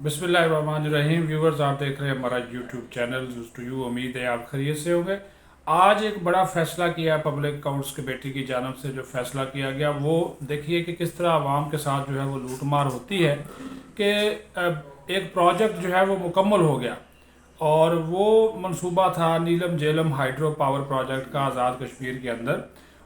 बिस्मिल्लाहिर्रहमानिर्रहीम। व्यूवर्स, आप देख रहे हैं हमारा YouTube channel news to you. उम्मीद है आप खैरियत से होंगे। आज एक बड़ा फैसला किया पब्लिक अकाउंट्स कमेटी की जानब से। जो फैसला किया गया वो देखिए कि किस तरह आवाम के साथ जो है वो लूटमार होती है कि एक प्रोजेक्ट जो है वो मुकम्मल हो गया और वो मंसूबा था नीलम झेलम हाइड्रो पावर प्रोजेक्ट का आज़ाद कश्मीर के अंदर।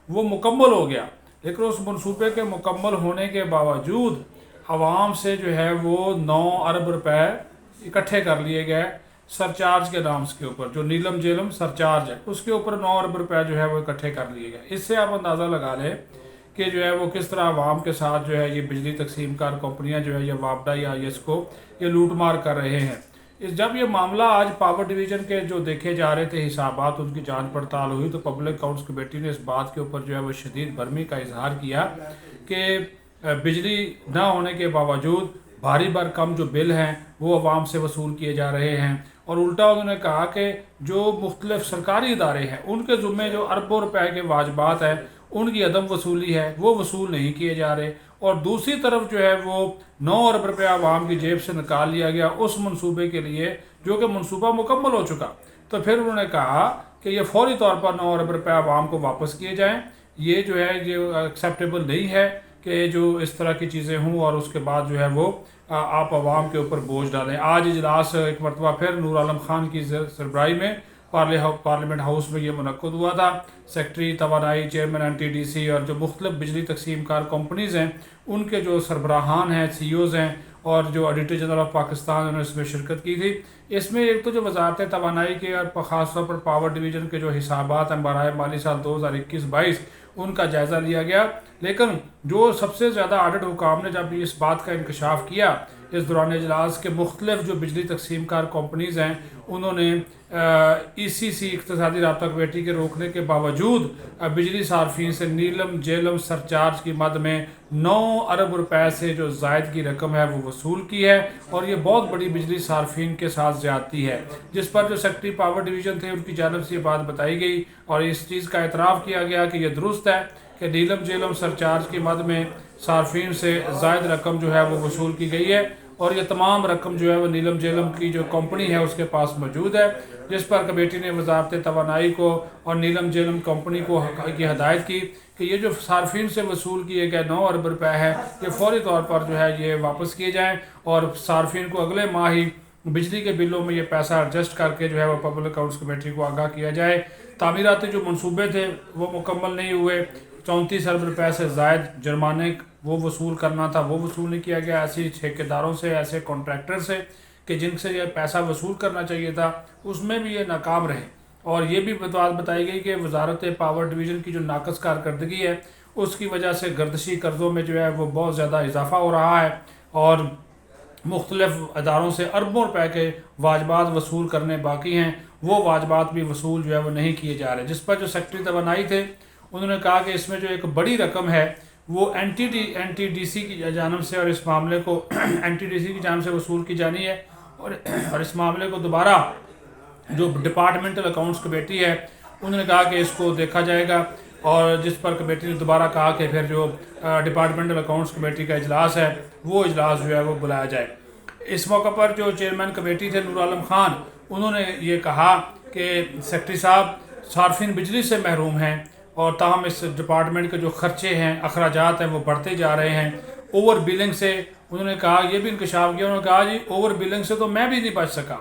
वो मुकम्मल हो गया, लेकिन उस मंसूबे के मुकम्मल होने के बावजूद आवाम से जो है वो 9 अरब रुपए इकट्ठे कर लिए गए सरचार्ज के नाम के ऊपर। जो नीलम झेलम सरचार्ज है उसके ऊपर 9 अरब रुपए जो है वो इकट्ठे कर लिए गए। इससे आप अंदाज़ा लगा लें कि जो है वो किस तरह आवाम के साथ जो है ये बिजली तकसीम कार कंपनियां जो है ये वापडा या इसको ये लूटमार कर रहे हैं। जब ये मामला आज पावर डिवीज़न के जो देखे जा रहे थे हिसाबात, उनकी जांच पड़ताल हुई तो पब्लिक अकाउंट्स कमेटी ने इस बात के ऊपर जो है वो शदीद बरहमी का इजहार किया कि बिजली ना होने के बावजूद भारी भरकम जो बिल हैं वो अवाम से वसूल किए जा रहे हैं। और उल्टा उन्होंने कहा कि जो मुख्तलिफ सरकारी इदारे हैं उनके ज़ुम्मे जो अरबों रुपए के वाजबात हैं उनकी अदम वसूली है, वो वसूल नहीं किए जा रहे। और दूसरी तरफ जो है वो 9 अरब रुपया आवाम की जेब से निकाल लिया गया उस मंसूबे के लिए जो कि मंसूबा मुकम्मल हो चुका। तो फिर उन्होंने कहा कि ये फौरी तौर पर 9 अरब रुपया आवाम को वापस किए जाएँ। ये जो है ये एक्सेप्टेबल नहीं है कि जो इस तरह की चीज़ें हों और उसके बाद जो है वो आप आवाम के ऊपर बोझ डालें। आज इजलास एक मरतबा फिर नूर आलम खान की सरबराही में पार्लियामेंट हाउस में ये मुनक्कद हुआ था। सेक्रेटरी तवानाई, चेयरमैन NTDC और जो मुख्तलिफ बिजली तकसीम कार कंपनीज़ हैं उनके जो सरबराहान हैं, CEOs हैं और जो ऑडिटर जनरल ऑफ पाकिस्तान उन्होंने इसमें शिरकत की थी। इसमें एक तो जो वजारत तवानाई के और ख़ास तौर पर पावर डिवीज़न के जो हिसाबात हैं बराए माली साल 2021-22 उनका जायज़ा लिया गया। लेकिन जो सबसे ज़्यादा ऑडिट हुकाम ने जब इस बात का इंकशाफ किया इस दौरान इजलास के मुख्तलिफ जो बिजली तकसीम कार कंपनीज़ हैं उन्होंने ECC इक़्तिसादी राब्ता कमेटी के रोकने के बावजूद बिजली सार्फिन से नीलम झेलम सरचार्ज की मद में 9 अरब रुपए से जो जायद की रकम है वो वसूल की है। और ये बहुत बड़ी बिजली सार्फिन के साथ ज्यादती है, जिस पर जो सेक्रेटरी पावर डिवीज़न थे उनकी जानब से ये बात बताई गई और इस चीज़ का एतराफ़ किया गया कि यह दुरुस्त है कि नीलम झेलम सरचार्ज की मद में सार्फिन से जायद रकम जो है वो वसूल की गई है और ये तमाम रकम जो है वो नीलम झेलम की जो कंपनी है उसके पास मौजूद है। जिस पर कमेटी ने वजारत तवानाई को और नीलम झेलम कंपनी को की हदायत की कि ये जो सार्फिन से वसूल किए गए 9 अरब रुपए है ये फौरी तौर पर जो है ये वापस किए जाएँ और सार्फिन को अगले माह ही बिजली के बिलों में ये पैसा एडजस्ट करके जो है वो पब्लिक अकाउंट्स कमेटी को आगाह किया जाए। तामीराती जो मनसूबे थे वो मुकम्मल नहीं हुए, 34 अरब रुपए से ज़ायद जुर्माने वो वसूल करना था वो वसूल नहीं किया गया। ऐसे ठेकेदारों से, ऐसे कॉन्ट्रैक्टर से कि जिनसे ये पैसा वसूल करना चाहिए था उसमें भी ये नाकाम रहे। और ये भी बात बताई गई कि वजारत पावर डिवीज़न की जो नाकस कारकर्दगी है उसकी वजह से गर्दशी कर्ज़ों में जो है वो बहुत ज़्यादा इजाफा हो रहा है और मुख्तलिफ अदारों से अरबों रुपए के वाजबात वसूल करने बाकी हैं, वो वाजबात भी वसूल जो है वो नहीं किए जा रहे। जिस पर जो सेक्रेटरी तवानाई थे उन्होंने कहा कि इसमें जो एक बड़ी रकम है वो NTDC की जानब से और इस मामले को NTDC की जानब से वसूल की जानी है और इस मामले को दोबारा जो डिपार्टमेंटल अकाउंट्स कमेटी है उन्होंने कहा कि इसको देखा जाएगा। और जिस पर कमेटी ने दोबारा कहा कि फिर जो डिपार्टमेंटल अकाउंट्स कमेटी का इजलास है वो इजलास जो है वो बुलाया जाए। इस मौके पर जो चेयरमैन कमेटी थे नूर आलम खान उन्होंने ये कहा कि सेक्रेटरी साहब सार्फिन बिजली से महरूम हैं और ताहम इस डिपार्टमेंट के जो खर्चे हैं अखराजात हैं वो बढ़ते जा रहे हैं। ओवर बिलिंग से उन्होंने कहा, ये भी इंकशाफ किया, उन्होंने कहा जी ओवर बिलिंग से तो मैं भी नहीं बच सका,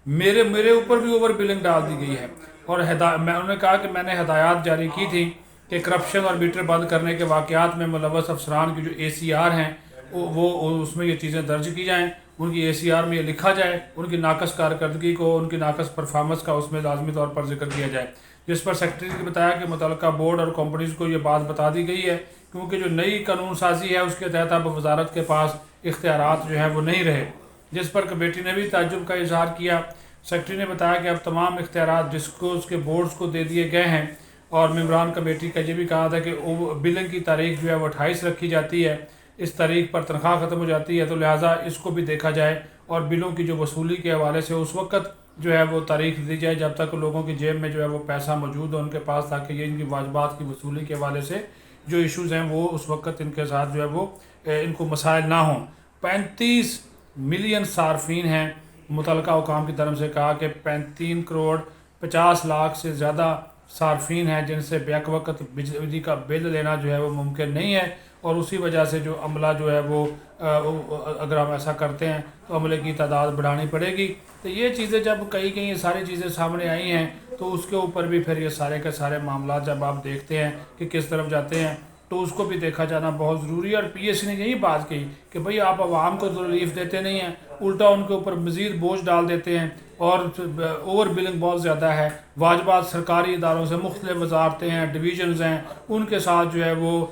मेरे ऊपर भी ओवर बिलिंग डाल दी गई है। और उन्होंने कहा कि मैंने हदायत जारी की थी कि करप्शन और मीटर बंद करने के वाक़यात में मुलव्वस अफसरान की जो ACR हैं वो उसमें ये चीज़ें दर्ज की जाएँ, उनकी ACR में ये लिखा जाए, उनकी नाकस कारकर्दगी को, उनकी नाकस परफॉर्मेंस का उसमें लाजमी तौर पर जिक्र किया जाए। जिस पर सेक्रेटरी ने बताया कि मुतल्लिका बोर्ड और कंपनीज़ को ये बात बता दी गई है क्योंकि जो नई कानून साजी है उसके तहत अब वजारत के पास इख्तियारात जो है वो नहीं रहे। जिस पर कमेटी ने भी ताज्जुब का इजहार किया। सेक्रेटरी ने बताया कि अब तमाम इख्तियारात डिस्कोज़ के बोर्ड्स को दे दिए गए हैं और मेम्बरान कमेटी का ये भी कहा था कि बिलिंग की तारीख जो है वो 28 रखी जाती है, इस तारीख पर तनख्वाह ख़त्म हो जाती है, तो लिहाजा इसको भी देखा जाए और बिलों की जो वसूली के हवाले से उस वक्त जो है वो तारीख दी जाए जब तक लोगों की जेब में जो है वो पैसा मौजूद हो उनके पास, ताकि ये इनकी वाजबात की वसूली के हवाले से जो इशूज़ हैं वो उस वक्त इनके साथ जो है वो इनको मसाइल ना हों। 35 ملین صارفین ہیں. متعلقہ حکام کی طرف سے کہا کہ 35 کروڑ 50 لاکھ سے زیادہ صارفین ہیں جن سے بیک وقت بجلی کا بل لینا جو ہے وہ ممکن نہیں ہے، اور اسی وجہ سے جو عملہ جو ہے وہ اگر ہم ایسا کرتے ہیں تو عملے کی تعداد بڑھانی پڑے گی. تو یہ چیزیں جب کئی یہ ساری چیزیں سامنے آئی ہیں تو اس کے اوپر بھی پھر یہ سارے کے سارے معاملات جب آپ دیکھتے ہیں کہ کس طرف جاتے ہیں تو اس کو بھی دیکھا جانا بہت ضروری ہے. اور پی ایس سی نے یہی بات کہی کہ بھئی آپ عوام کو تو ریلیف دیتے نہیں ہیں، الٹا ان کے اوپر مزید بوجھ ڈال دیتے ہیں اور اوور بلنگ بہت زیادہ ہے. واجبات سرکاری اداروں سے مختلف وزارتیں ہیں، ڈویژنز ہیں، ان کے ساتھ جو ہے وہ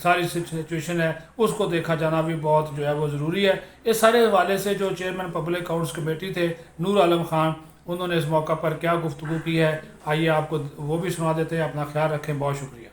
ساری سچویشن ہے اس کو دیکھا جانا بھی بہت جو ہے وہ ضروری ہے. اس سارے حوالے سے جو چیئرمین پبلک اکاؤنٹس کمیٹی تھے نور عالم خان، انہوں نے اس موقع پر کیا گفتگو کی ہے، آئیے آپ کو وہ بھی سنا دیتے ہیں. اپنا خیال رکھیں، بہت شکریہ.